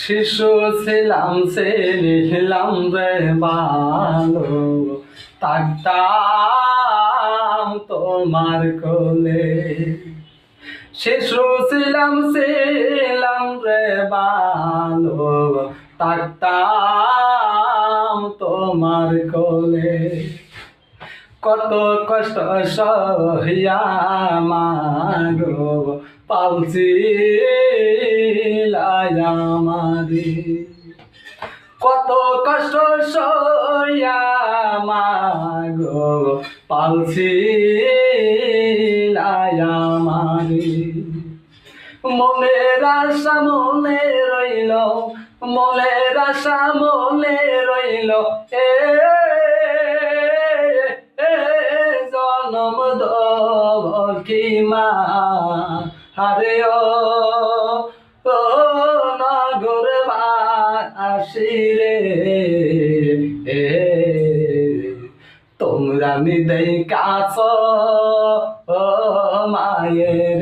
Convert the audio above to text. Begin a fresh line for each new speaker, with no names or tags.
শিশু ছিলাম ছিলাম রে ভালো, থাকতাম তোমার কোলে। শিশু ছিলাম রে ভালো, থাকতাম তোমার কোলে। কত কষ্ট সহিয়া মাগো পালছি আমারে, কত কষ্ট সহিয়া মাগো পালছি আমারে। মনের আশা মনে রইল, মনের আশা মনে রইল, এ জনম দী মা হারে ও নগর বাসিরে, তোমরা নিদেই কাছ মায়ের